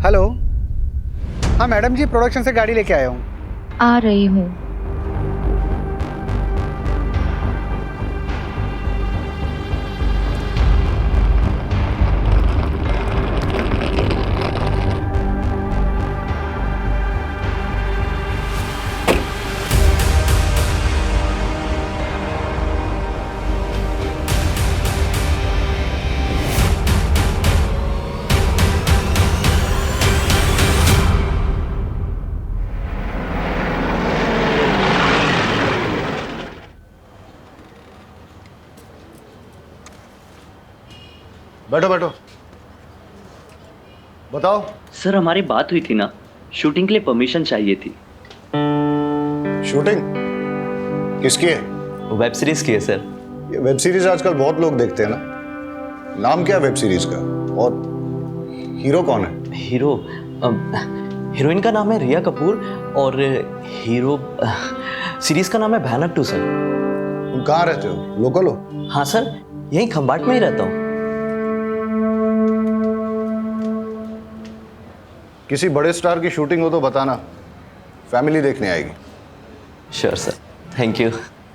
Hello. हाँ madam जी, production से गाड़ी लेके आया हूँ। आ रही हूँ। बैठो बैठो, बताओ। सर हमारी बात हुई थी ना, शूटिंग के लिए परमिशन चाहिए थी। शूटिंग किसकी है? वेब सीरीज की है सर। ये वेब सीरीज आजकल बहुत लोग देखते हैं ना। नाम क्या है वेब सीरीज का, और हीरो कौन है? हीरोइन का नाम है रिया कपूर और हीरो सीरीज का नाम है भयानक 2 सर। तुम कहाँ रहते हो, लोकल हो? हाँ सर, यहीं खंबाट में ही रहता हूँ। किसी बड़े स्टार की शूटिंग हो तो बताना, फैमिली देखने आएगी। Sure sir, thank you.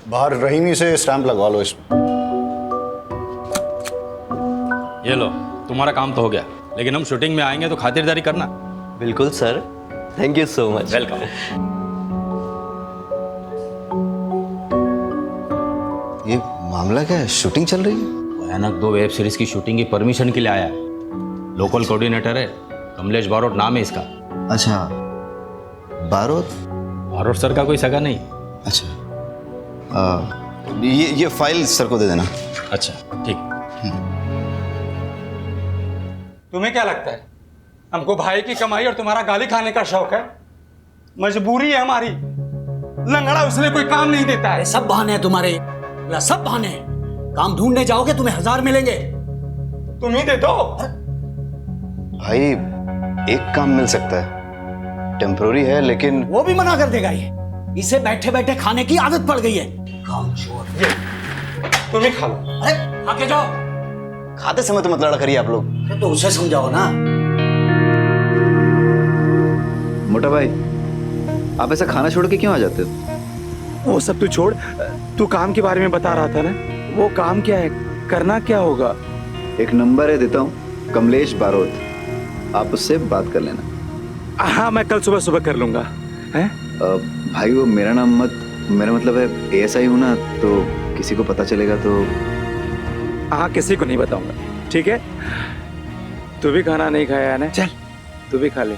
बाहर रहीमी से स्टैंप लगवा लो इसमें। ये लो, तुम्हारा काम तो हो गया, लेकिन हम शूटिंग में आएंगे तो खातिरदारी करना। बिल्कुल sir, thank you so much. Welcome. ये मामला क्या है, शूटिंग चल रही है? भयानक 2 वेब सीरीज की शूटिंग की परमिशन के लिए आया है। लोकल कोऑर्डिनेटर है, कमलेश बारोट नाम है इसका। अच्छा, बारोट। बारोट सर का कोई सगा नहीं। अच्छा, ये फाइल सर को दे देना। अच्छा ठीक। तुम्हें क्या लगता है हमको भाई की कमाई और तुम्हारा गाली खाने का शौक है? मजबूरी है हमारी। लंगड़ा उसने कोई काम नहीं देता है। सब बहाने हैं तुम्हारे, सब बहाने हैं। काम ढूंढने जाओगे तुम्हें 1000 मिलेंगे। तुम ही दे दो। भाई एक काम मिल सकता है, टेम्पोररी है, लेकिन वो भी मना कर देगा। ये इसे बैठे बैठे खाने की आदत पड़ गई है। काम छोड़। तुम ही खा लो। अरे आके जाओ। खाते समय तो मत लड़ा करिए आप लोग। अरे तो उसे समझाओ ना। मोटा भाई, आप ऐसा खाना छोड़ के क्यों आ जाते हो? वो सब तू छोड़, तू काम के बारे में बता रहा था ना। वो काम क्या है, करना क्या होगा? एक नंबर है, देता हूँ, कमलेश बारोट, आप उससे बात कर लेना। हाँ, मैं कल सुबह सुबह कर लूंगा। हैं? भाई वो मेरा नाम मत, मेरा मतलब है ASI हूँ ना, तो किसी को पता चलेगा तो। हाँ, किसी को नहीं बताऊंगा, ठीक है? तू भी खाना नहीं खाया है ना, चल तू भी खा ले।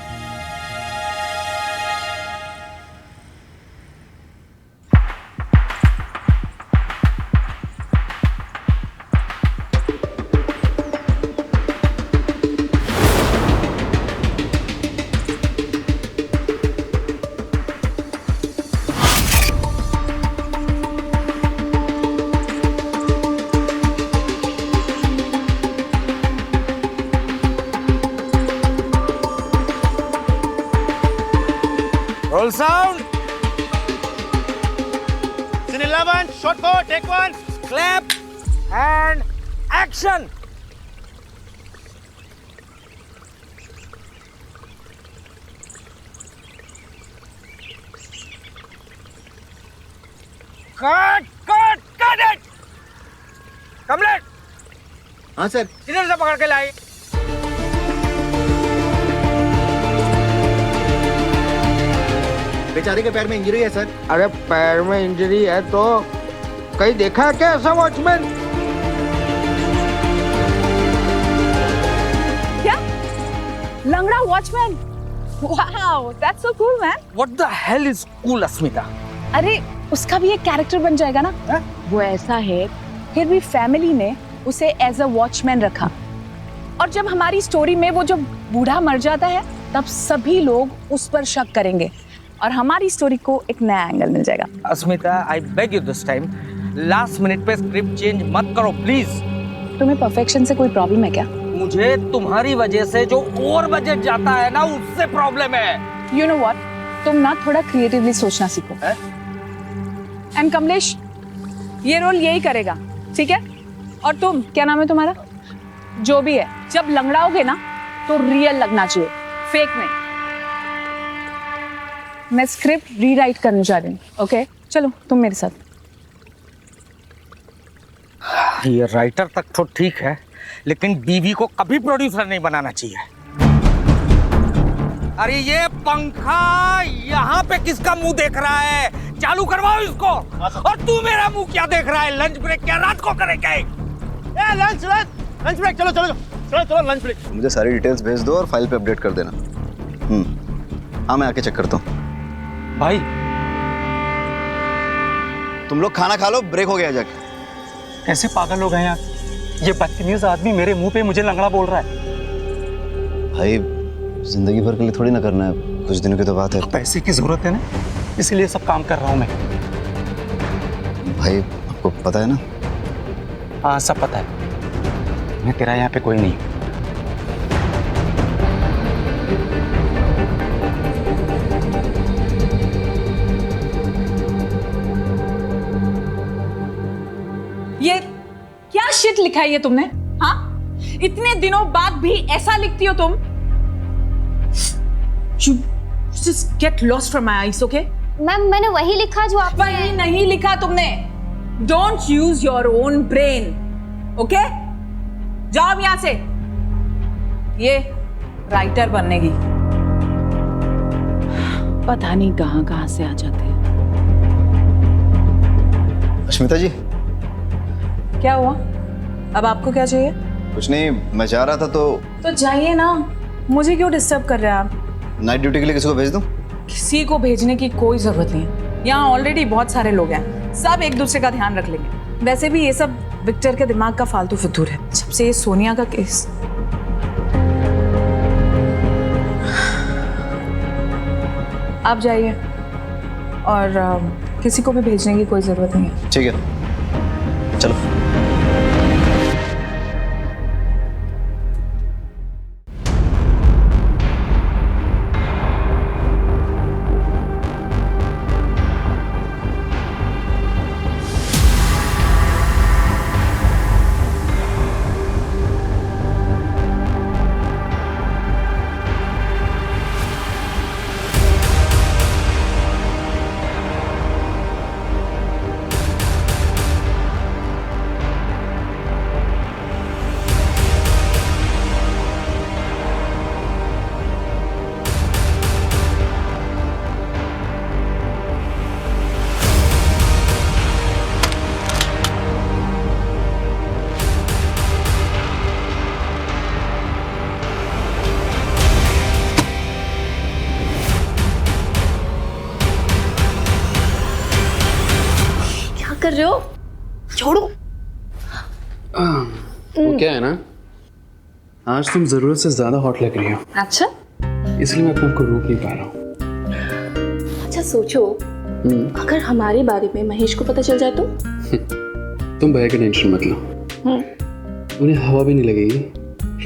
Roll sound. Scene 11, shot 4, take 1. Clap and action. Cut it. कमलेट। हाँ सर। किधर से पकड़ के लाई? बेचारे के पैर में इंजरी है सर। अरे पैर में इंजरी है तो कहीं देखा है क्या ऐसा वॉचमैन? क्या? लंगड़ा watchman? Wow, that's so cool man. What the hell is cool, अस्मिता? अरे उसका भी एक कैरेक्टर बन जाएगा ना। वो ऐसा है, फिर भी फैमिली ने उसे एज अ वॉचमैन रखा, और जब हमारी स्टोरी में वो जब बूढ़ा मर जाता है तब सभी लोग उस पर शक करेंगे और हमारी स्टोरी को एक नया एंगल मिल जाएगा। अस्मिता, I beg you this time, last minute पे स्क्रिप्ट चेंज मत करो प्लीज। तुम्हें परफेक्शन से कोई प्रॉब्लम है क्या? मुझे तुम्हारी वजह से जो ओवर बजट जाता है ना, उससे प्रॉब्लम है। यू नो व्हाट, तुम ना थोड़ा क्रिएटिवली सोचना सीखो। एंड कमलेश, ये रोल यही करेगा, ठीक है? और तुम, क्या नाम है तुम्हारा? जो भी है, जब लंगड़ाओगे ना तो रियल लगना चाहिए, फेक नहीं। मैं स्क्रिप्ट रीराइट करने जा रही हूँ। ओके चलो तुम मेरे साथ। ये राइटर तक तो ठीक है, लेकिन बीवी को कभी प्रोड्यूसर नहीं बनाना चाहिए। अरे ये पंखा यहाँ पे किसका मुंह देख रहा है? चालू करवाओ इसको। और तू मेरा मुंह क्या देख रहा है? लंच ब्रेक क्या रात को करेंगे? लंच ब्रेक, चलो चलो चलो चलो लंच ब्रेक। मुझे सारी डिटेल्स भेज दो और फाइल पे अपडेट कर देना। हाँ मैं आके चेक करता हूँ। भाई तुम लोग खाना खा लो, ब्रेक हो गया जाके। कैसे पागल हो गए यार, ये बदतमीज आदमी मेरे मुंह पे मुझे लंगड़ा बोल रहा है। भाई जिंदगी भर के लिए थोड़ी ना करना है, कुछ दिनों की तो बात है। पैसे की जरूरत है ना, इसलिए सब काम कर रहा हूँ मैं। भाई आपको पता है ना? हाँ सब पता है, मैं तेरा यहाँ पे कोई नहीं हूँ। ये क्या शिट लिखा है ये तुमने? हाँ इतने दिनों बाद भी ऐसा लिखती हो तुम? You just get lost from my eyes, okay? Ma'am मैंने वही लिखा जो आप वही नहीं लिखा तुमने। Don't use your own brain, okay? जाओ यहाँ से। ये राइटर बनने की पता नहीं कहाँ से आ जाते हैं। अश्मिता जी क्या हुआ? अब आपको क्या चाहिए? कुछ नहीं, मैं जा रहा था तो जाइए ना, मुझे क्यों डिस्टर्ब कर रहे हैं आप? नाइट ड्यूटी के लिए किसी को भेज दूं? किसी को भेजने की कोई जरूरत नहीं है, यहाँ ऑलरेडी बहुत सारे लोग हैं, सब एक दूसरे का ध्यान रख लेंगे। वैसे भी ये सब विक्टर के दिमाग का फालतू फितूर है, जब से ये सोनिया का केस। आप जाइए और किसी को भी भेजने की कोई जरूरत नहीं है। ठीक है चलो। कर रहे हो? छोड़ो। वो क्या है ना, आज तुम जरूरत से ज्यादा हॉट लग रही हो। अच्छा इसलिए मैं अपने आप को रोक नहीं पा रहा हूँ। अच्छा सोचो, अगर हमारे बारे में महेश को पता चल जाए तो? तुम भैया की टेंशन मत लो, उन्हें हवा भी नहीं लगेगी।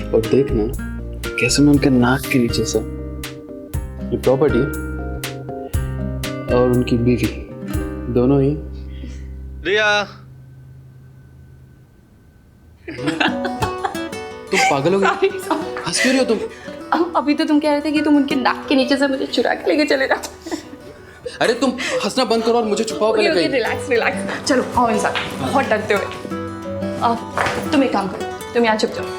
और देखना कैसे मैं उनके नाक के नीचे से ये प्रॉपर्टी और उनकी बीवी दोनों ही। रिया तुम पागल हो गई, हंस क्यों रही हो तुम? अभी तो तुम कह रहे थे कि तुम उनके नाक के नीचे से मुझे चुरा के लेके चले जाओ। अरे तुम हंसना बंद करो और मुझे छुपाओ पहले कहीं। रिलैक्स रिलैक्स, चलो आओ इंसान, बहुत डरते हुए। तुम एक काम करो, तुम यहाँ छुप जाओ।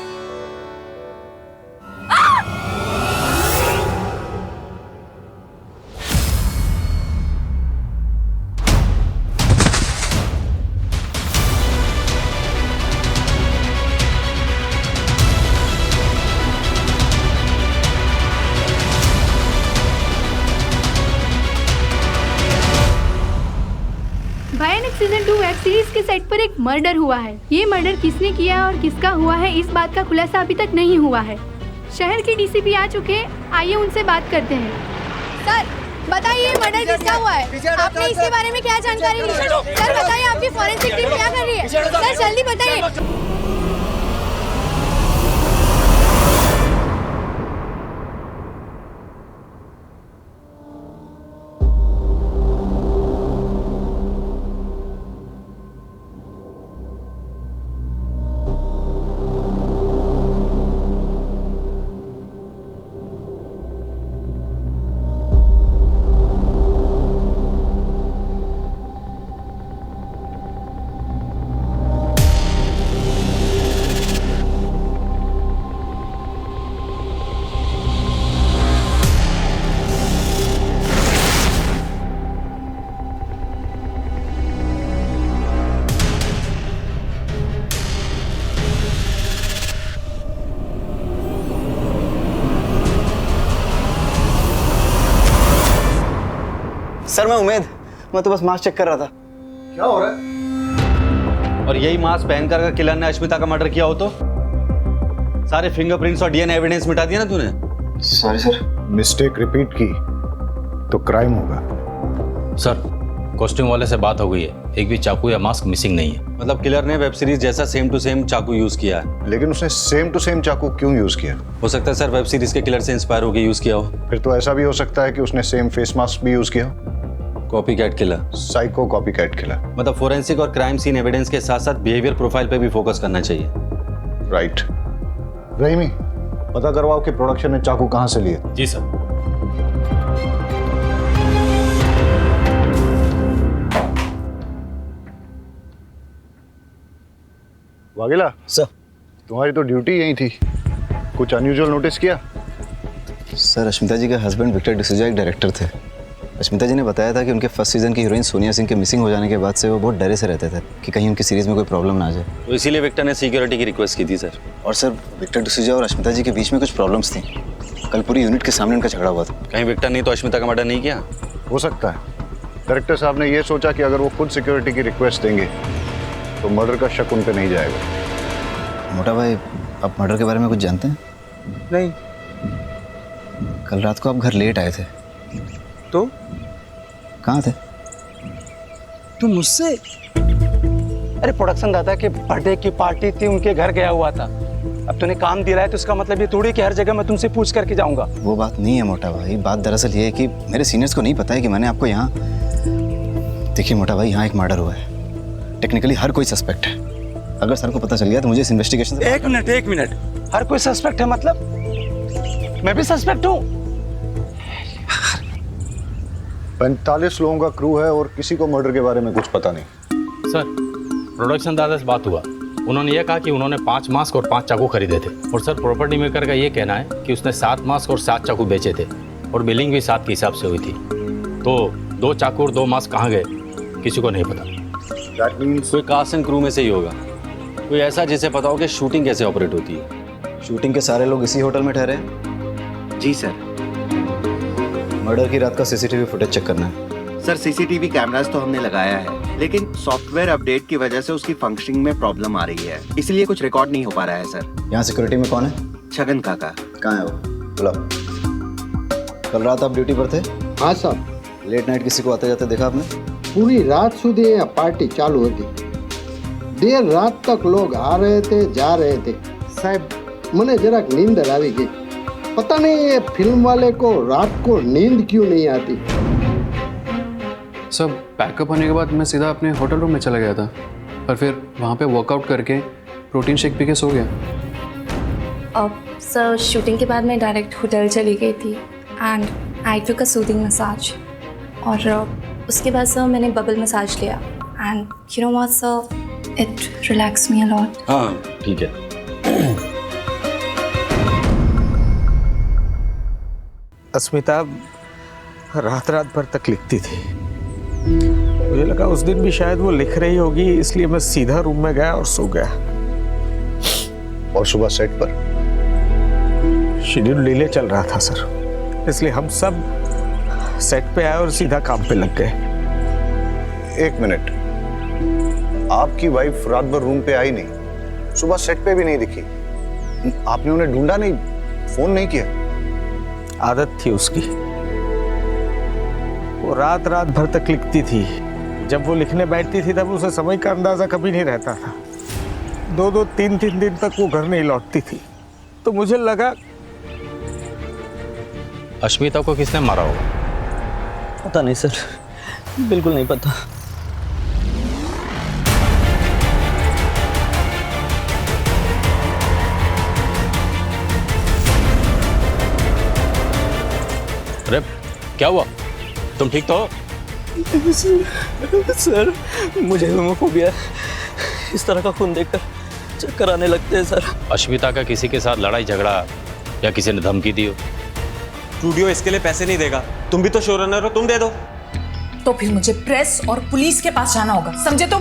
भयानक सीजन 2 वेब सीरीज के सेट पर एक मर्डर हुआ है। ये मर्डर किसने किया और किसका हुआ है, इस बात का खुलासा अभी तक नहीं हुआ है। शहर के डीसीपी आ चुके हैं, आइए उनसे बात करते हैं। सर बताइए मर्डर किसका हुआ है? आपने इसके बारे में क्या जानकारी ली? सर बताइए आपकी फॉरेंसिक टीम क्या कर रही है? सर जल्दी बताइए। सर मैं तो बस मास्क चेक कर रहा था। क्या हो रहा है? और यही मास्क पहनकर अगर किलर ने अश्मिता का मर्डर किया हो तो सारे फिंगरप्रिंट्स और डीएनए एविडेंस मिटा दिया ना तूने। Sorry sir. मिस्टेक रिपीट की तो क्राइम होगा। सर कॉस्ट्यूम वाले से बात हो गई है, एक भी चाकू या मास्क मिसिंग नहीं है। मतलब किलर ने वेब सीरीज जैसा सेम टू सेम चाकू यूज किया है। लेकिन उसने सेम टू सेम चाकू क्यों यूज किया? हो सकता है सर वेब सीरीज के किलर से इंस्पायर होकर यूज किया हो। फिर तो ऐसा भी हो सकता है कि उसने सेम फेस मास्क भी यूज किया। Copycat killer, psycho copycat killer. मतलब फोरेंसिक और क्राइम सीन एविडेंस के साथ साथ बिहेवियर प्रोफाइल पे भी फोकस करना चाहिए। राइट। रहीमी, पता करवाओ कि प्रोडक्शन ने चाकू कहां से लिए। जी सर। वागिला सर, तुम्हारी तो ड्यूटी यही थी, कुछ अनयूजुअल नोटिस किया? सर अश्मिता जी के हस्बैंड विक्टर डिसूजा एक डायरेक्टर थे। अश्मिता जी ने बताया था कि उनके फर्स्ट सीजन की हीरोइन सोनिया सिंह के मिसिंग हो जाने के बाद से वो बहुत डरे से रहते थे कि कहीं उनकी सीरीज में कोई प्रॉब्लम ना आ जाए। तो इसीलिए विक्टर ने सिक्योरिटी की रिक्वेस्ट की थी सर। और सर विक्टर डिसूजा और अश्मिता जी के बीच में कुछ प्रॉब्लम्स थी। कल पूरी यूनिट के सामने उनका झगड़ा हुआ था। कहीं विक्टर नहीं तो अश्मिता का मर्डर नहीं किया? हो सकता है डायरेक्टर साहब ने ये सोचा कि अगर वो खुद सिक्योरिटी की रिक्वेस्ट देंगे तो मर्डर का शक उन पे नहीं जाएगा। मोटा भाई, आप मर्डर के बारे में कुछ जानते हैं? नहीं। कल रात को आप घर लेट आए थे तो कहाँ थे? तू मुझसे? अरे प्रोडक्शन दादा के बर्थडे की पार्टी थी, उनके घर गया हुआ था। अब तूने काम दिया है तो इसका मतलब ये थोड़ी कि हर जगह मैं तुमसे पूछ करके जाऊंगा। वो बात नहीं है मोटा भाई, बात दरअसल ये है कि मेरे सीनियर्स को नहीं पता है कि मैंने आपको यहाँ। देखिए मोटा भाई, यहाँ एक मर्डर हुआ है। टेक्निकली हर कोई सस्पेक्ट है। अगर सर को पता चल गया तो मुझे इस इन्वेस्टिगेशन से। एक मिनट, हर कोई सस्पेक्ट है मतलब? मैं भी सस्पेक्ट हूँ? 45 लोगों का क्रू है और किसी को मर्डर के बारे में कुछ पता नहीं। सर प्रोडक्शन दादा से बात हुआ, उन्होंने ये कहा कि उन्होंने 5 मास्क और 5 चाकू खरीदे थे। और सर प्रॉपर्टी मेकर का ये कहना है कि उसने 7 मास्क और 7 चाकू बेचे थे और बिलिंग भी 7 के हिसाब से हुई थी। तो 2 चाकू और 2 मास्क कहाँ गए किसी को नहीं पता। That means कोई कास्ट एंड क्रू में से ही होगा, कोई ऐसा जिसे पता हो कि शूटिंग कैसे ऑपरेट होती है। शूटिंग के सारे लोग इसी होटल में ठहरे? जी सर। मर्डर की रात का सीसीटीवी फुटेज चेक करना है। सर सीसीटीवी कैमरास तो हमने लगाया है, लेकिन सॉफ्टवेयर अपडेट की वजह से उसकी फंक्शनिंग में प्रॉब्लम आ रही है, इसलिए कुछ रिकॉर्ड नहीं हो पा रहा है सर। यहाँ सिक्योरिटी में कौन है? छगन काका। कहाँ है वो? बुलाओ। कल रात आप ड्यूटी पर थे? हाँ साहब। लेट नाइट किसी को आते जाते देखा आपने? पूरी रात सुधी यहाँ पार्टी चालू होती। देर रात तक लोग आ रहे थे, जा रहे थे। साहब मने जरा नींद આવી गई। पता नहीं ये फिल्म वाले को रात को नींद क्यों नहीं आती। सब पैकअप होने के बाद मैं सीधा अपने होटल रूम में चला गया था और फिर वहाँ पे वर्कआउट करके प्रोटीन शेक पी के सो गया। अब सर शूटिंग के बाद मैं डायरेक्ट होटल चली गई थी and I took a soothing massage. और उसके बाद सर मैंने बबल मसाज लिया and you know what sir, it relax me a lot. हाँ ठीक है। अस्मिता रात भर तक लिखती थी। मुझे लगा उस दिन भी शायद वो लिख रही होगी, इसलिए मैं सीधा रूम में गया और सो गया। और सुबह सेट पर शेड्यूल डिले चल रहा था सर, इसलिए हम सब सेट पे आए और सीधा काम पे लग गए। 1 मिनट, आपकी वाइफ रात भर रूम पे आई नहीं, सुबह सेट पे भी नहीं दिखी, आपने उन्हें ढूंढा नहीं, फोन नहीं किया? आदत थी उसकी, वो रात भर तक लिखती थी। जब वो लिखने बैठती थी तब उसे समय का अंदाजा कभी नहीं रहता था। 2-2, 3-3 दिन तक वो घर नहीं लौटती थी। तो मुझे लगा अश्मिता को किसने मारा होगा? पता नहीं सर, बिल्कुल नहीं पता। अरे क्या हुआ, तुम ठीक तो हो? सर मुझे होमोफोबिया, इस तरह का खून देखकर चक्कर आने लगते हैं सर। अश्मिता का किसी के साथ लड़ाई झगड़ा या किसी ने धमकी दी हो? स्टूडियो इसके लिए पैसे नहीं देगा, तुम भी तो शो रनर हो, तुम दे दो। तो फिर मुझे प्रेस और पुलिस के पास जाना होगा, समझे? तो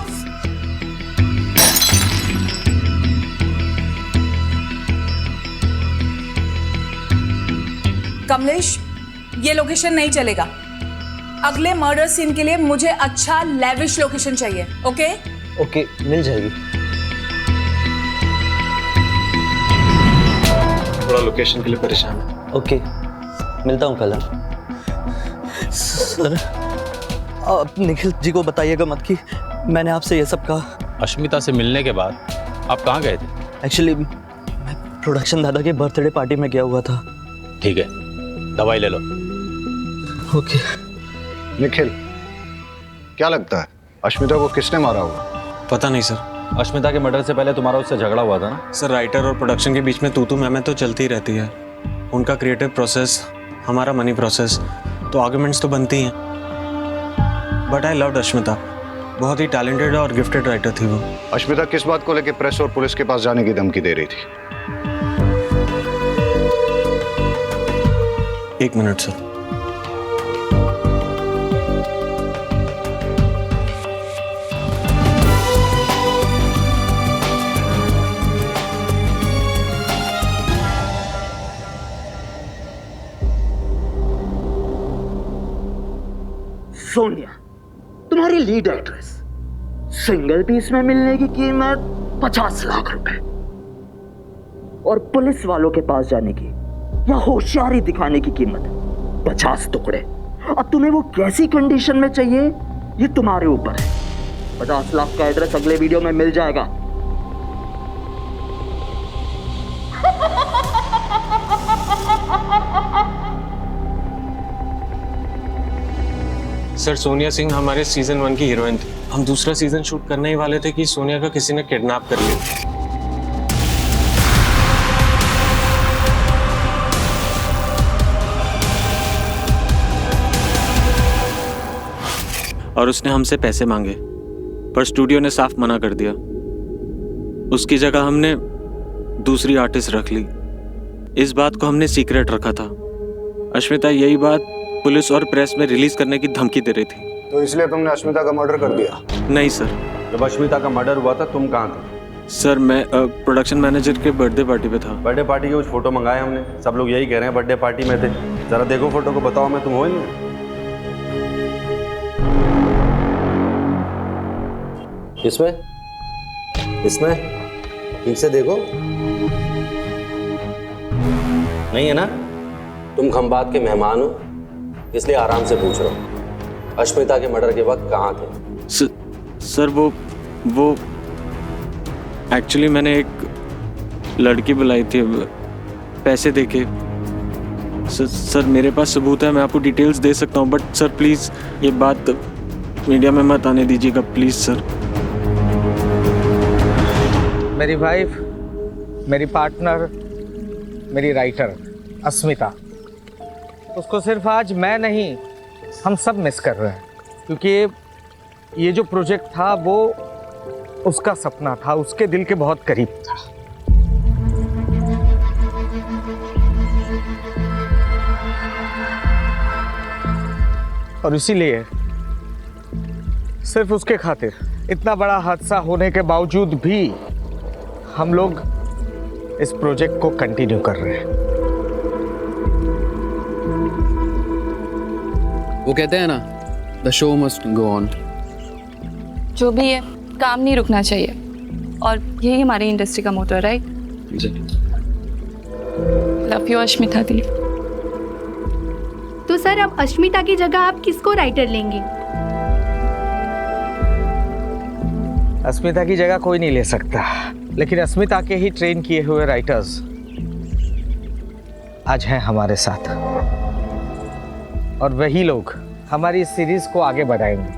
कमलेश, ये लोकेशन नहीं चलेगा। अगले मर्डर सीन के लिए मुझे अच्छा लेविश लोकेशन चाहिए। ओके ओके, मिल जाएगी। थोड़ा लोकेशन के लिए परेशान है। ओके, मिलता हूँ कल। सर आप निखिल जी को बताइएगा मत कि मैंने आपसे ये सब कहा। अश्मिता से मिलने के बाद आप कहाँ गए थे? एक्चुअली मैं प्रोडक्शन दादा के बर्थडे पार्टी में गया हुआ था। ठीक है, दवाई ले लो। ओके। निखिल, क्या लगता है अश्मिता को किसने मारा होगा? पता नहीं सर। अश्मिता के मर्डर से पहले तुम्हारा उससे झगड़ा हुआ था ना? सर राइटर और प्रोडक्शन के बीच में तू मैं तो चलती ही रहती है। उनका क्रिएटिव प्रोसेस, हमारा मनी प्रोसेस, तो आर्गुमेंट्स तो बनती हैं। But I loved Ashmita. बहुत ही टैलेंटेड और गिफ्टेड राइटर थी वो। अश्मिता किस बात को लेकर प्रेस और पुलिस के पास जाने की धमकी दे रही थी? 1 मिनट सर। सोनिया, तुम्हारी लीड एक्ट्रेस, सिंगल पीस में मिलने की कीमत 50 लाख रुपए और पुलिस वालों के पास जाने की या होशियारी दिखाने की कीमत 50 टुकड़े। अब तुम्हें वो कैसी कंडीशन में चाहिए ये तुम्हारे ऊपर है। 50 लाख का एड्रेस अगले वीडियो में मिल जाएगा। सर सोनिया सिंह हमारे सीजन 1 की हीरोइन थी। हम दूसरा सीजन शूट करने ही वाले थे कि सोनिया का किसी ने किडनैप कर लिया। और उसने हमसे पैसे मांगे, पर स्टूडियो ने साफ मना कर दिया। उसकी जगह हमने दूसरी आर्टिस्ट रख ली। इस बात को हमने सीक्रेट रखा था। अश्मिता यही बात पुलिस और प्रेस में रिलीज करने की धमकी दे रही थी। तो इसलिए तुमने अश्मिता का मर्डर कर दिया? नहीं सर। जब अश्मिता का मर्डर हुआ था तुम कहाँ थे? सर मैं प्रोडक्शन मैनेजर के बर्थडे पार्टी पे था। बर्थडे पार्टी के कुछ फोटो मंगाए हमने, सब लोग यही कह रहे हैं बर्थडे पार्टी में थे। जरा देखो फोटो को, बताओ मैं तुम हो ही नहीं? इसमें ठीक से देखो, नहीं है ना? तुम खंबात के मेहमान हो, इसलिए आराम से पूछ रहा हूँ। अश्मिता के मर्डर के वक्त कहाँ थे? सर वो एक्चुअली मैंने एक लड़की बुलाई थी पैसे देके। सर मेरे पास सबूत है, मैं आपको डिटेल्स दे सकता हूँ, बट सर प्लीज़ ये बात मीडिया में मत आने दीजिएगा प्लीज़ सर। मेरी वाइफ, मेरी पार्टनर, मेरी राइटर अस्मिता, उसको सिर्फ आज मैं नहीं हम सब मिस कर रहे हैं, क्योंकि ये जो प्रोजेक्ट था वो उसका सपना था, उसके दिल के बहुत करीब था। और इसीलिए सिर्फ उसके खातिर इतना बड़ा हादसा होने के बावजूद भी हम लोग इस प्रोजेक्ट को कंटिन्यू कर रहे हैं। वो कहते हैं ना, the show must go on. जो भी है, काम नहीं रुकना चाहिए, और यही हमारी इंडस्ट्री का मोटो है, राइट? लव यू अश्मिता दी। तो सर अब अश्मिता की जगह आप किसको राइटर लेंगे? अस्मिता की जगह कोई नहीं ले सकता, लेकिन अस्मिता के ही ट्रेन किए हुए राइटर्स आज हैं हमारे साथ, और वही लोग हमारी सीरीज को आगे बढ़ाएंगे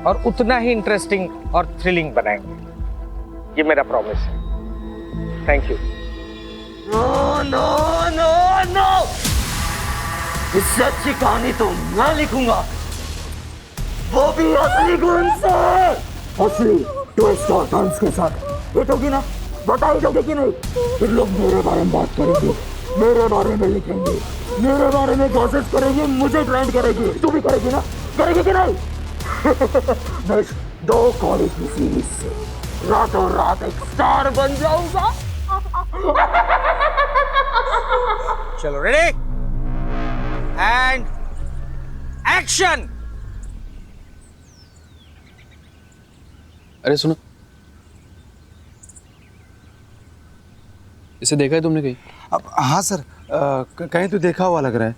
और उतना ही इंटरेस्टिंग और थ्रिलिंग बनाएंगे। ये मेरा प्रॉमिस है। Thank you. No no no no, इससे अच्छी कहानी तो मैं लिखूंगा, वो भी असली गुण से, असली ट्विस्ट और टर्न्स के साथ। ये होगी ना, बताई दोगे कि नहीं? फिर लोग मेरे बारे में बात करेंगे, मेरे बारे में लिखेंगे, मेरे बारे में गॉसिप करेंगे, मुझे ट्रेंड करेगी। तू भी करेगी ना? करेगी कि नहीं? मैं 2 कॉलेज की सीरीज से रातों रात एक स्टार बन जाऊंगा। चलो रेडी एंड एक्शन। अरे सुनो, इसे देखा है तुमने कहीं? हाँ सर, कहीं तो देखा हुआ लग रहा है।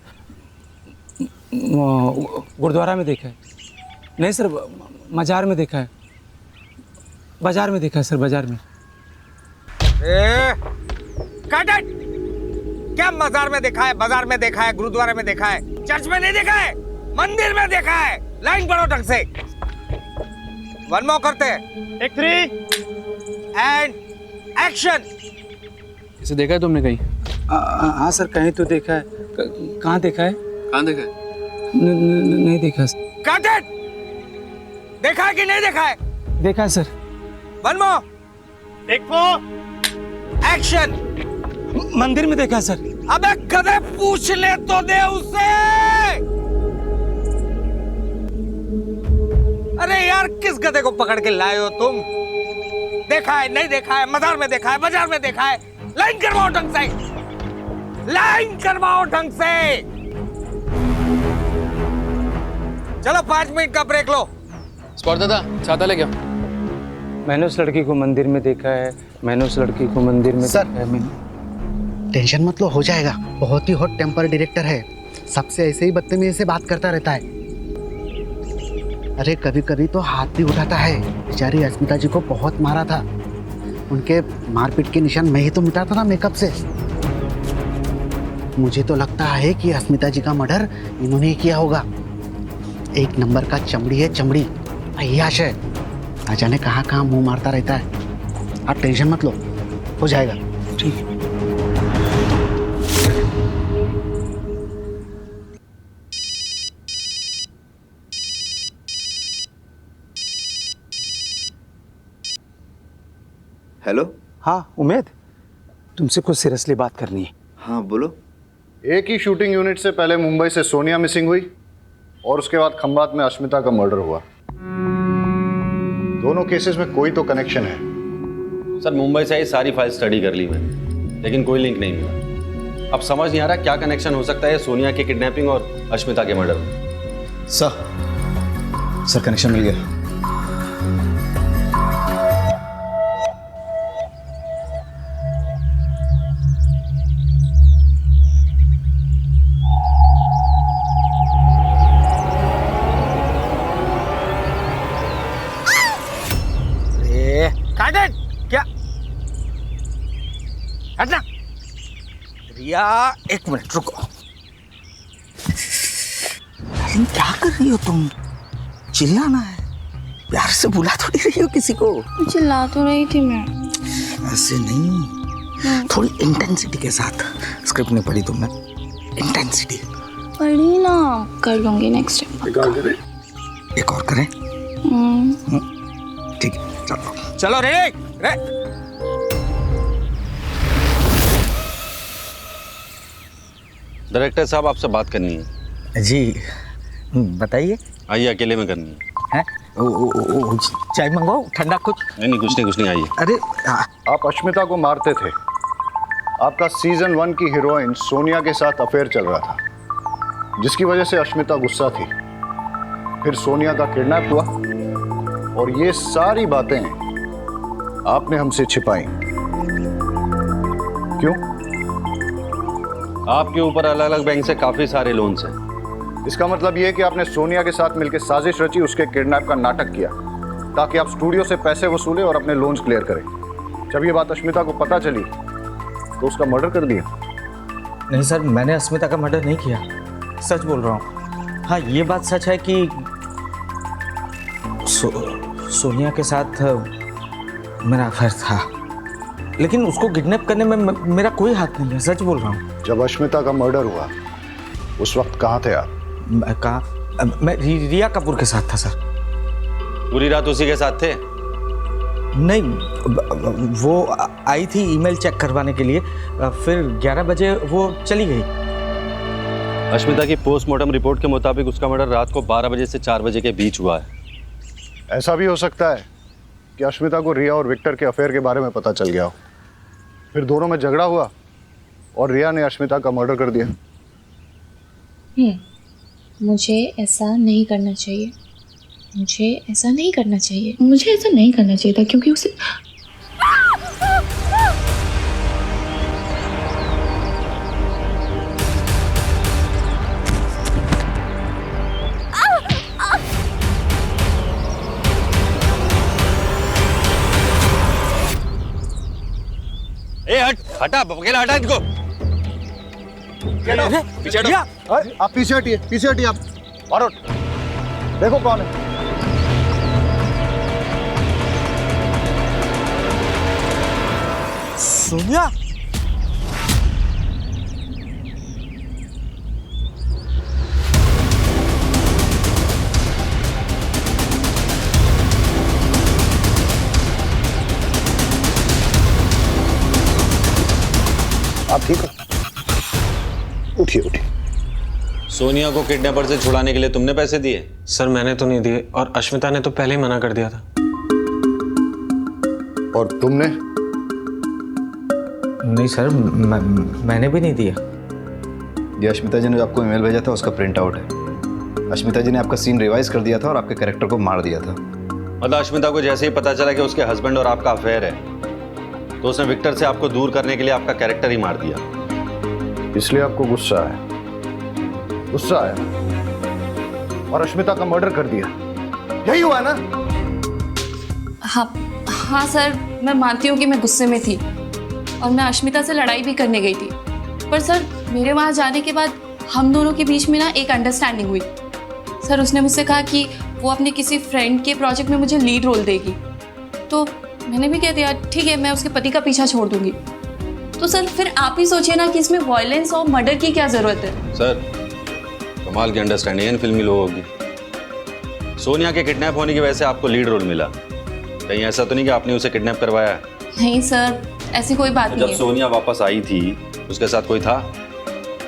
गुरुद्वारा में देखा है। नहीं सर, मजार में देखा है। बाजार में देखा है सर, बाजार में। Cut it! क्या मजार में देखा है, बाजार में देखा है, गुरुद्वारा में देखा है, चर्च में नहीं देखा है, मंदिर में देखा है। लाइन पढ़ो ढंग से। वन मोर करते हैं। एक 3 एंड एक्शन। इसे देखा है तुमने कहीं? हाँ सर, कहीं तो देखा है। कहाँ देखा है? कहाँ देखा है? नहीं देखा सर। Cut it! देखा है कि नहीं देखा है? देखा है सर। One more. एक 4 एक्शन। मंदिर में देखा है सर। अबे गधे, पूछ ले तो दे उसे। अरे यार, किस गधे को पकड़ के लाए हो तुम? देखा है, नहीं देखा है, मजार में देखा है, बाजार में देखा है। लाइन करवाओ ढंग से, लाइन करवाओ ढंग से। चलो 5 मिनट का ब्रेक लो। स्पॉट दादा, छाता लेके आओ। मैंने उस लड़की को मंदिर में देखा है। मैंने उस लड़की को मंदिर में सर, देखा है। टेंशन मत लो, हो जाएगा। बहुत ही हॉट टेम्पर डायरेक्टर है, सबसे ऐसे ही बदतमीजी से बात करता रहता है। अरे कभी कभी तो हाथ भी उठाता है। बेचारी अस्मिता जी को बहुत मारा था, उनके मारपीट के निशान मैं ही तो मिटाता था मेकअप से। मुझे तो लगता है कि अस्मिता जी का मर्डर इन्होंने ही किया होगा। एक नंबर का चमड़ी है, चमड़ी अय्याश है, न जाने कहाँ कहाँ मुंह मारता रहता है। आप टेंशन मत लो, हो जाएगा। ठीक है। हेलो। हाँ उमेद, तुमसे कुछ सीरियसली बात करनी है। हाँ बोलो। एक ही शूटिंग यूनिट से पहले मुंबई से सोनिया मिसिंग हुई और उसके बाद खंबात में अश्मिता का मर्डर हुआ। दोनों केसेस में कोई तो कनेक्शन है। सर, मुंबई से ही सारी फाइल स्टडी कर ली मैंने, लेकिन कोई लिंक नहीं मिला। अब समझ नहीं आ रहा क्या कनेक्शन हो सकता है सोनिया के किडनैपिंग और अश्मिता के मर्डर में। सर कनेक्शन मिल गया। क्या हटना। रिया, एक मिनट रुको। क्या कर रही हो तुम? चिल्लाना है, प्यार से बुला थोड़ी रही हो किसी को। चिल्ला तो रही थी मैं। ऐसे नहीं, थोड़ी इंटेंसिटी के साथ। स्क्रिप्ट नहीं पढ़ी तुमने? इंटेंसिटी पढ़ी ना, कर लूंगी नेक्स्ट टाइम। एक और करें? ठीक है, चलो चलो रे रे। डायरेक्टर साहब, आपसे बात करनी है। जी बताइए। आइए, अकेले में करनी है। चाय मंगवाओ, ठंडा कुछ? नहीं, कुछ नहीं, आइए। अरे आप अश्मिता को मारते थे। आपका सीजन 1 की हीरोइन सोनिया के साथ अफेयर चल रहा था, जिसकी वजह से अश्मिता गुस्सा थी। फिर सोनिया का किडनैप हुआ और ये सारी बातें आपने हमसे छिपाई। क्यों? आपके ऊपर अलग अलग बैंक से काफी सारे लोन्स हैं। इसका मतलब ये है कि आपने सोनिया के साथ मिलकर साजिश रची, उसके किडनैप का नाटक किया, ताकि आप स्टूडियो से पैसे वसूले और अपने लोन्स क्लियर करें। जब ये बात अश्मिता को पता चली तो उसका मर्डर कर दिया। नहीं सर, मैंने अस्मिता का मर्डर नहीं किया, सच बोल रहा हूँ। हाँ, ये बात सच है कि सोनिया के साथ मेरा अफेयर था, लेकिन उसको किडनैप करने में मेरा कोई हाथ नहीं है, सच बोल रहा हूँ। जब अश्मिता का मर्डर हुआ उस वक्त कहाँ थे आप? मैं रिया कपूर के साथ था सर। पूरी रात उसी के साथ थे? नहीं, वो आई थी ईमेल चेक करवाने के लिए, फिर 11 बजे वो चली गई। अश्मिता की पोस्टमार्टम रिपोर्ट के मुताबिक उसका मर्डर रात को 12 बजे से 4 बजे के बीच हुआ है। ऐसा भी हो सकता है कि अश्मिता को रिया और विक्टर के अफेयर के बारे में पता चल गया हो, फिर दोनों में झगड़ा हुआ और रिया ने अश्मिता का मर्डर कर दिया। मुझे ऐसा नहीं करना चाहिए, मुझे ऐसा नहीं करना चाहिए, मुझे ऐसा नहीं करना चाहिए था क्योंकि उसे ए हट, हटा, अकेला हटा इनको। पीछे हटो। अरे आप पीछे हटिए आप। और देखो कौन है। सोनिया, आप ठीक हो? उठिए। सोनिया को किडनैपर से छुड़ाने के लिए तुमने पैसे दिए? सर मैंने तो नहीं दिए और अश्मिता ने तो पहले ही मना कर दिया था। और तुमने? नहीं सर, मैंने भी नहीं दिया। ये अश्मिता जी ने जो आपको ईमेल भेजा था उसका प्रिंट आउट है। अश्मिता जी ने आपका सीन रिवाइज कर दिया था और आपके कैरेक्टर को मार दिया था। मतलब अश्मिता को जैसे ही पता चला कि उसके हस्बैंड और आपका अफेयर है तो उसने विक्टर से आपको दूर करने के लिए आपका कैरेक्टर ही मार दिया। इसलिए आपको गुस्सा आया और अश्मिता का मर्डर कर दिया, यही हुआ ना? हाँ सर, मैं मानती हूँ कि मैं गुस्से में थी और मैं अश्मिता से लड़ाई भी करने गई थी, पर सर मेरे वहाँ जाने के बाद हम दोनों के बीच में ना एक अंडरस्टैंडिंग हुई। सर उसने मुझसे कहा कि वो अपने किसी फ्रेंड के प्रोजेक्ट में मुझे लीड रोल देगी, तो मैंने भी कह दिया ठीक है, मैं उसके पति का पीछा छोड़ दूंगी। तो सर फिर आप ही सोचिए ना कि इसमें वायलेंस और मर्डर की क्या जरूरत है। सर कमाल की अंडरस्टैंडिंग है फिल्मी लोगों की। सोनिया के किडनैप होने की वजह से आपको लीड रोल मिला, कहीं ऐसा तो नहीं कि आपने उसे किडनैप करवाया? नहीं सर, ऐसी कोई बात नहीं जब है। सोनिया वापस आई थी उसके साथ कोई था?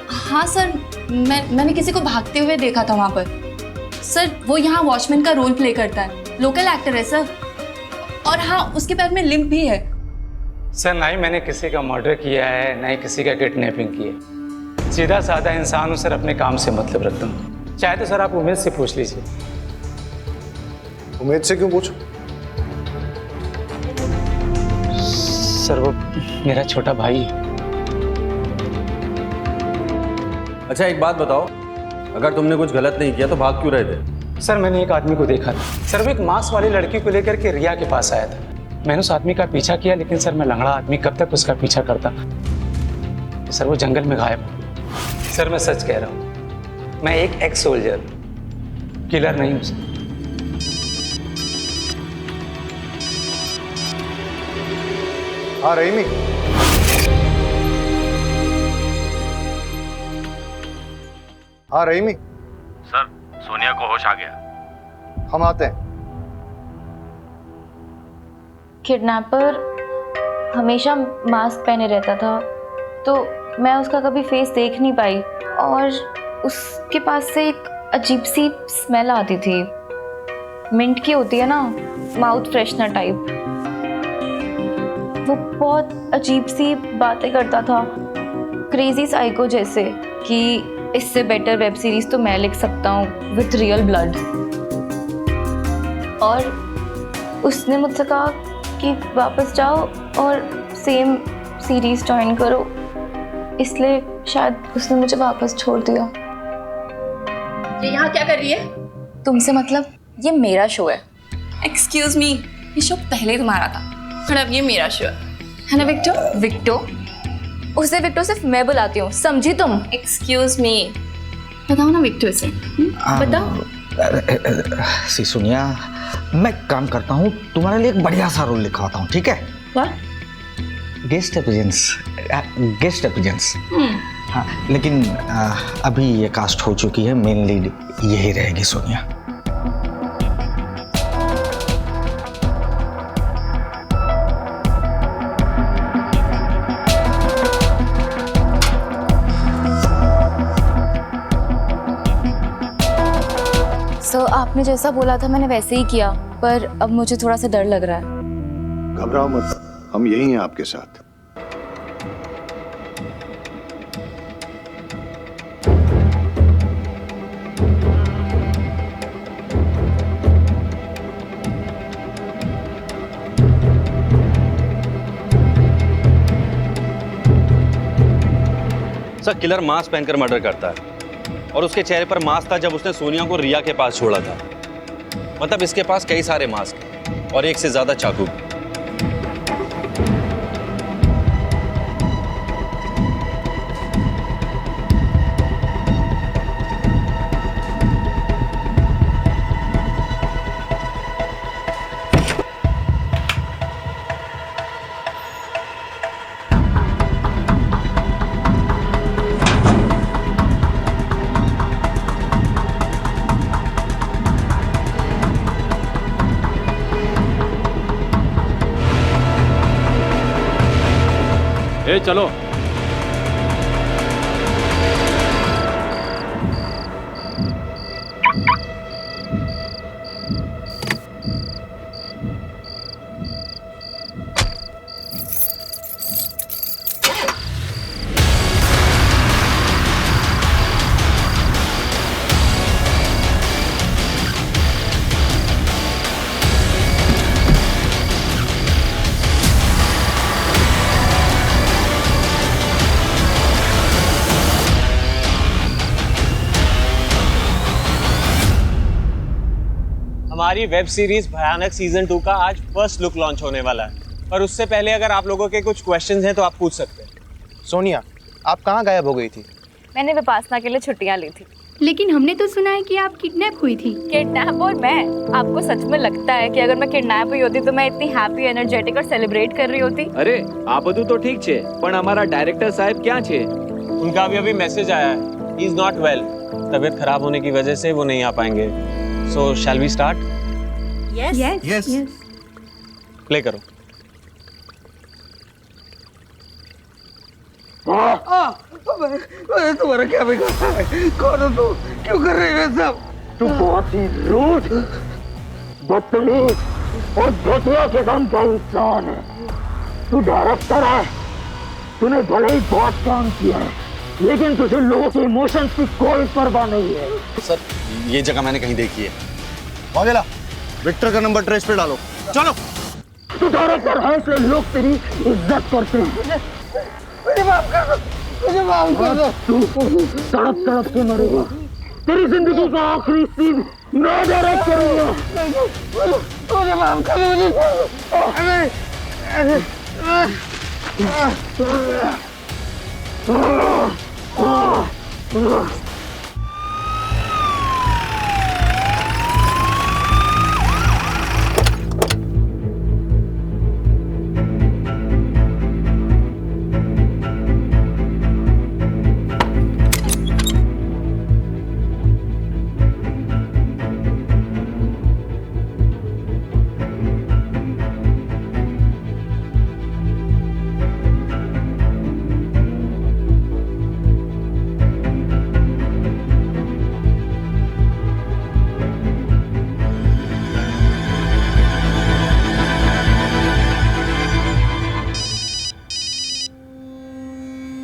हाँ सर, मैंने किसी को भागते हुए देखा था वहाँ पर। सर वो यहाँ वॉचमैन का रोल प्ले करता है, लोकल एक्टर है सर, और हाँ उसके पैर में लिम्प भी है। सर ना ही मैंने किसी का मर्डर किया है, ना ही किसी का किडनैपिंग की है। सीधा साधा इंसान हूँ सर, अपने काम से मतलब रखता हूँ। चाहे तो सर आप उमेद से पूछ लीजिए। उमेद से क्यों पूछो? सर वो मेरा छोटा भाई है। अच्छा एक बात बताओ, अगर तुमने कुछ गलत नहीं किया तो भाग क्यों रहे थे? सर मैंने एक आदमी को देखा था सर, वो एक मास्क वाली लड़की को लेकर के रिया के पास आया था। मैंने उस आदमी का पीछा किया, लेकिन सर मैं लंगड़ा आदमी कब तक उसका पीछा करता। सर वो जंगल में गायब हो गया। सर मैं सच कह रहा हूँ, मैं एक एक्स सोल्जर, किलर नहीं हूँ सर। हाँ रहीमी, हाँ रहीमी। सर सोनिया को होश आ गया। हम आते हैं। किडनैपर हमेशा मास्क पहने रहता था, तो मैं उसका कभी फेस देख नहीं पाई, और उसके पास से एक अजीब सी स्मेल आती थी, मिंट की होती है ना, माउथ फ्रेशनर टाइप। वो बहुत अजीब सी बातें करता था, क्रेजी साइको जैसे, कि इससे बेटर वेब सीरीज तो मैं लिख सकता हूँ विथ रियल ब्लड। और उसने मुझसे कहा कि वापस जाओ और सेम सीरीज ज्वाइन करो, इसलिए शायद उसने मुझे वापस छोड़ दिया। ये यहाँ क्या कर रही है? तुमसे मतलब? ये मेरा शो है। एक्सक्यूज मी, ये शो पहले तुम्हारा था और अब ये मेरा शो है ना विक्टो? विक्टो? उसे विक्टो सिर्फ मैं बुलाती हूँ, समझी तुम? एक्सक्यूज मी, बताओ ना विक्टो से, बताओ। सी सोनिया, मैं काम करता हूँ, तुम्हारे लिए एक बढ़िया सा रोल लिखवाता हूँ, ठीक है? व्हाट? Guest appearance. हाँ, लेकिन अभी ये कास्ट हो चुकी है, मेन लीड यही रहेगी सोनिया। आपने जैसा बोला था मैंने वैसे ही किया, पर अब मुझे थोड़ा सा डर लग रहा है। घबराओ मत, हम यही हैं आपके साथ। सर किलर मास्क पहनकर मर्डर करता है और उसके चेहरे पर मास्क था जब उसने सोनिया को रिया के पास छोड़ा था। मतलब इसके पास कई सारे मास्क और एक से ज्यादा चाकू भी। ए चलो। हमारी वेब सीरीज भयानक सीजन 2 का आज फर्स्ट लुक लॉन्च होने वाला है, पर उससे पहले अगर आप लोगों के कुछ क्वेश्चंस हैं तो आप पूछ सकते हैं। सोनिया, आप कहाँ गायब हो गई थी? मैंने विपासना के लिए छुट्टियां ली थी। लेकिन हमने तो सुना है कि आप किडनैप हुई थी। किडनैप? और मैं? आपको सच में लगता है कि अगर मैं किडनैप हुई होती तो मैं इतनी हैप्पी, एनर्जेटिक और सेलिब्रेट कर रही होती? अरे આ બધું તો ઠીક છે, પણ અમારા ડાયરેક્ટર साहब ક્યાં છે? उनका अभी मैसेज आया है, ही इज नॉट वेल। तबीयत खराब होने की वजह से वो नहीं आ पाएंगे। So shall we start? Yes yes yes. Play करो। तुम्हारा क्या बिगड़ा है? कौन हो तू? क्यों कर रही है सब? तू बहुत ही रूड, बदतमीज और घटिया किस्म का इंसान है। तू डायरेक्टर है, तूने भले ही बहुत काम किया है, लेकिन तुझे लोगों के इमोशंस की कोई परवाह नहीं है। सर ये जगह मैंने कहीं देखी है। वागेला, विक्टर का नंबर ट्रेस पे डालो। चलो। तू डायरेक्टर है इसलिए लोग तेरी इज्जत करते हैं। मुझे माफ कर दो, मुझे माफ कर दो। तू तड़प तड़प के मरेगा। तेरी जिंदगी का आखिरी सीन मैं डायरेक्ट करूंगा। मुझे माफ कर दो, मुझे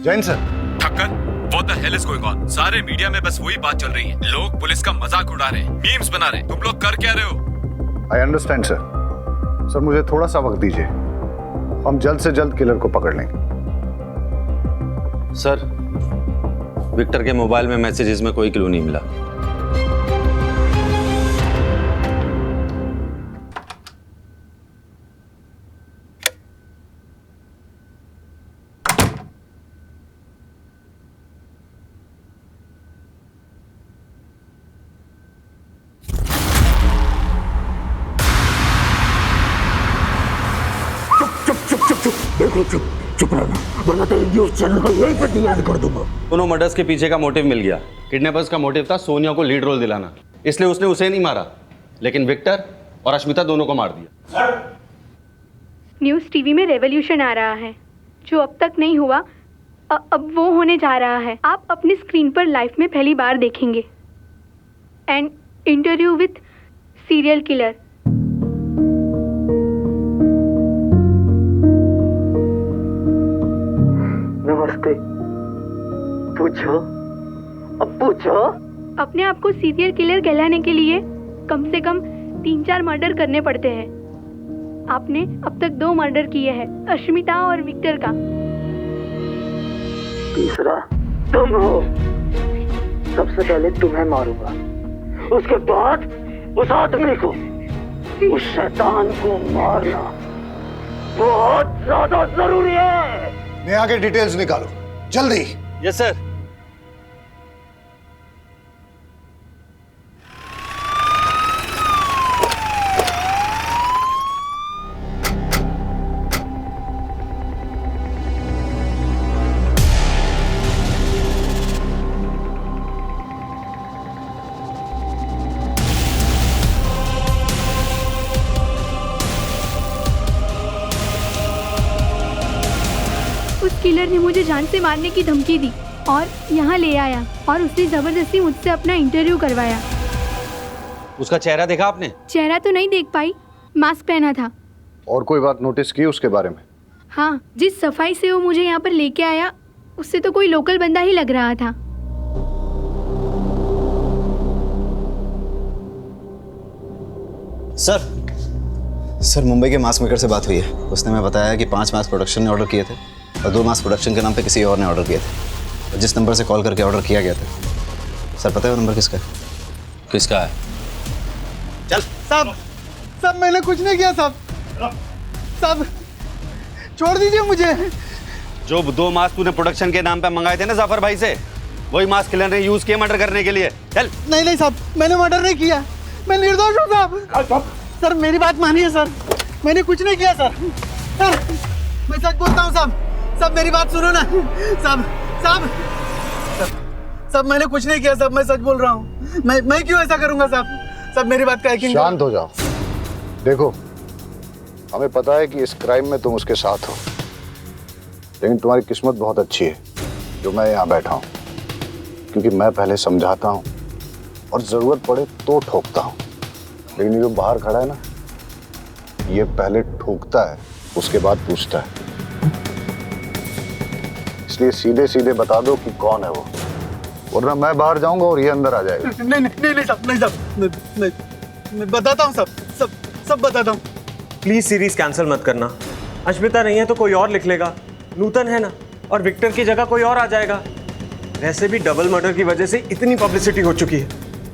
Jain sir. Thakkar, what the hell is going on? सारे मीडिया में बस वही बात चल रही है। लोग पुलिस का मजाक उड़ा रहे हैं, मीम्स बना रहे हैं। तुम लोग कर क्या रहे हो? I understand sir. सर मुझे थोड़ा सा वक्त दीजिए, हम जल्द से जल्द किलर को पकड़ लेंगे। सर विक्टर के मोबाइल में मैसेजेस में कोई क्लू नहीं मिला। देखो, चुप रहना, वरना तेरी न्यूज़ चैनल को यहीं पर डिलीट कर दूंगा। दोनों मर्डर्स के पीछे का मोटिव मिल गया। किडनैपर्स का मोटिव था सोनिया को लीड रोल दिलाना, इसलिए उसने उसे नहीं मारा, लेकिन विक्टर और अश्मिता दोनों को मार दिया। न्यूज़ टीवी में रेवोल्यूशन आ रहा है, जो अब तक नहीं हुआ अब वो होने जा रहा है। आप अपनी स्क्रीन पर लाइफ में पहली बार देखेंगे। An interview with serial killer. नमस्ते। पूछो, अब पूछो। अपने आप को सीरियल किलर कहलाने के लिए कम से कम 3-4 मर्डर करने पड़ते हैं। आपने अब तक 2 मर्डर किए हैं, अश्मिता और विक्टर का। तीसरा तुम हो। सबसे पहले तुम्हें मारूंगा, उसके बाद उस आदमी को, उस शैतान को मारना बहुत ज्यादा जरूरी है। नेहा के डिटेल्स निकालो जल्दी। Yes sir. उस किलर ने मुझे जान से मारने की धमकी दी और यहाँ ले आया और उसने जबरदस्ती मुझसे अपना इंटरव्यू करवाया। उसका चेहरा देखा आपने? चेहरा तो नहीं देख पाई, मास्क पहना था। और कोई बात नोटिस की उसके बारे में? हाँ, जिस सफाई से वो मुझे यहाँ पर लेके आया उससे तो कोई लोकल बंदा ही लग रहा था। सर मुंबई के मास्क मेकर से बात हुई है। उसने हमें बताया कि 5 मास्क प्रोडक्शन ने ऑर्डर किए थे और 2 मास्क प्रोडक्शन के नाम पे किसी और ने ऑर्डर किए थे। और जिस नंबर से कॉल करके ऑर्डर किया गया था, सर पता है वो नंबर किसका है? किसका है? चल सब मैंने कुछ नहीं किया सब छोड़ दीजिए मुझे। जो 2 मास्क तूने प्रोडक्शन के नाम पे मंगाए थे ना जाफर भाई से, वही मास्क किलर ने यूज किए मर्डर करने के लिए। चल। नहीं साहब, मैंने मर्डर नहीं किया, मैं निर्दोष हूँ साहब। सर मेरी बात मानिए सर, मैंने कुछ नहीं किया सर। मैं सच बोलता हूँ साहब, मेरी बात सुनो ना साहब, मैंने कुछ नहीं किया साहब, मैं सच बोल रहा हूँ। मैं क्यों ऐसा करूँगा साहब, मेरी बात का यकीन। शांत हो जाओ। देखो, हमें पता है कि इस क्राइम में तुम उसके साथ हो, लेकिन तुम्हारी किस्मत बहुत अच्छी है जो मैं यहाँ बैठा हूँ, क्योंकि मैं पहले समझाता हूँ और जरूरत पड़े तो ठोकता हूँ। लेकिन ये जो बाहर खड़ा है ना, ये पहले ठोकता है उसके बाद पूछता है। इसलिए सीधे सीधे बता दो कि कौन है वो, वरना मैं बाहर जाऊंगा और ये अंदर आ जाएगा। नहीं साहब, मैं बताता हूँ सब बताता हूँ। प्लीज सीरीज कैंसिल मत करना। अश्मिता नहीं है तो कोई और लिख लेगा, नूतन है ना, और विक्टर की जगह कोई और आ जाएगा। वैसे भी डबल मर्डर की वजह से इतनी पब्लिसिटी हो चुकी है,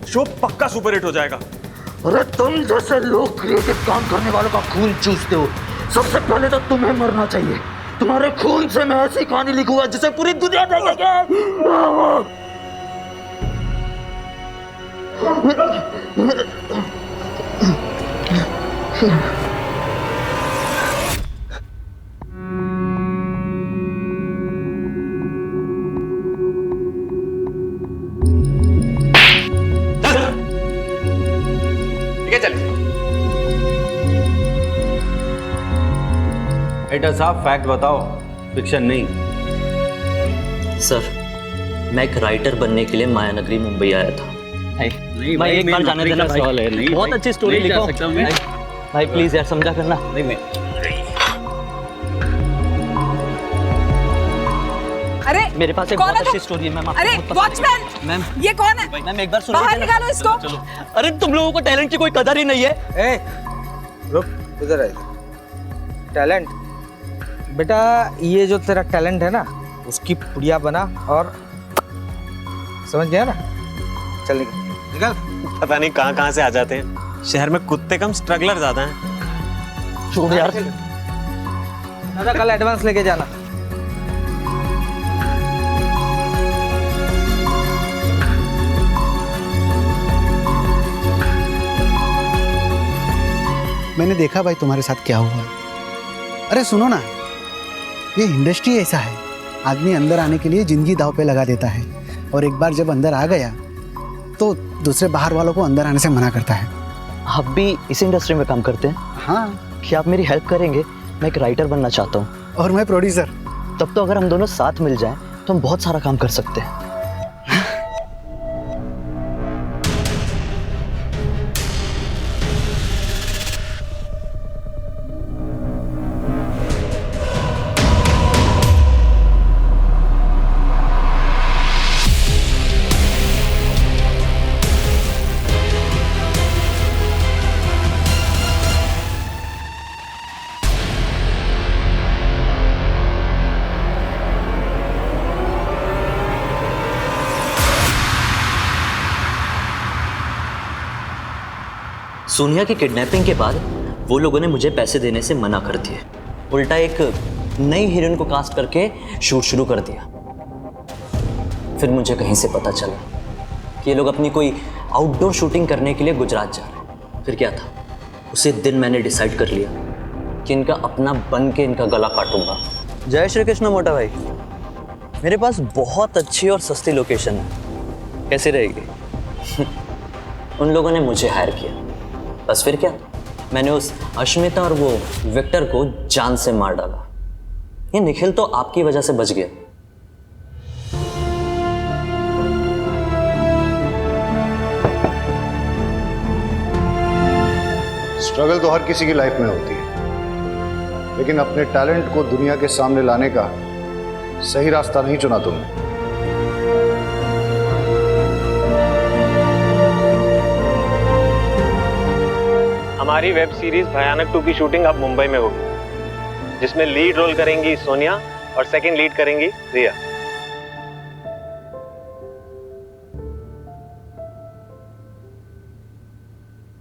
शो पक्का सुपरहिट हो जाएगा। अरे तुम जैसे लोग क्रिएटिव काम करने वालों का खून चूसते हो, सबसे पहले तो तुम्हें मरना चाहिए। तुम्हारे खून से मैं ऐसी कहानी लिखूंगा जिसे पूरी दुनिया देखेगी। एडिटर साहब फैक्ट बताओ, फिक्शन नहीं। सर, मैं एक राइटर बनने के लिए मायानगरी मुंबई आया था। नहीं भाई, एक बार जाने देना भाई। बहुत अच्छी स्टोरी लिखो भाई, प्लीज यार समझा करना। अरे मेरे पास एक बहुत अच्छी स्टोरी है मैम। अरे वॉचमैन मैम, ये कौन है? मैम एक बार सुनो, बाहर निकालो इसको। अरे तुम लोगों को टैलेंट की कोई कदर ही नहीं है। रुक, इधर आए। टैलेंट बेटा, ये जो तेरा टैलेंट है ना, उसकी पुड़िया बना और समझ गया ना। चल निकल। पता नहीं कहाँ से आ जाते हैं। शहर में कुत्ते कम स्ट्रगलर ज्यादा हैं। छोड़ यार। दादा कल एडवांस लेके जाना। मैंने देखा भाई तुम्हारे साथ क्या हुआ। अरे सुनो ना, ये इंडस्ट्री ऐसा है, आदमी अंदर आने के लिए जिंदगी दांव पे लगा देता है, और एक बार जब अंदर आ गया तो दूसरे बाहर वालों को अंदर आने से मना करता है। आप भी इस इंडस्ट्री में काम करते हैं? हाँ। क्या आप मेरी हेल्प करेंगे? मैं एक राइटर बनना चाहता हूँ। और मैं प्रोड्यूसर। तब तो अगर हम दोनों साथ मिल जाएं तो हम बहुत सारा काम कर सकते हैं। सोनिया की किडनैपिंग के बाद वो लोगों ने मुझे पैसे देने से मना कर दिए, उल्टा एक नई हीरोइन को कास्ट करके शूट शुरू कर दिया। फिर मुझे कहीं से पता चला कि ये लोग अपनी कोई आउटडोर शूटिंग करने के लिए गुजरात जा रहे हैं। फिर क्या था, उसी दिन मैंने डिसाइड कर लिया कि इनका अपना बन के इनका गला काटूंगा। जय श्री कृष्ण मोटा भाई, मेरे पास बहुत अच्छी और सस्ती लोकेशन है, कैसी रहेगी? उन लोगों ने मुझे हायर किया, बस फिर क्या, मैंने उस अश्मिता और वो विक्टर को जान से मार डाला। ये निखिल तो आपकी वजह से बच गया। स्ट्रगल तो हर किसी की लाइफ में होती है, लेकिन अपने टैलेंट को दुनिया के सामने लाने का सही रास्ता नहीं चुना तुमने। हमारी वेब सीरीज भयानक 2 की शूटिंग अब मुंबई में होगी, जिसमें लीड रोल करेंगी सोनिया और सेकंड लीड करेंगी रिया।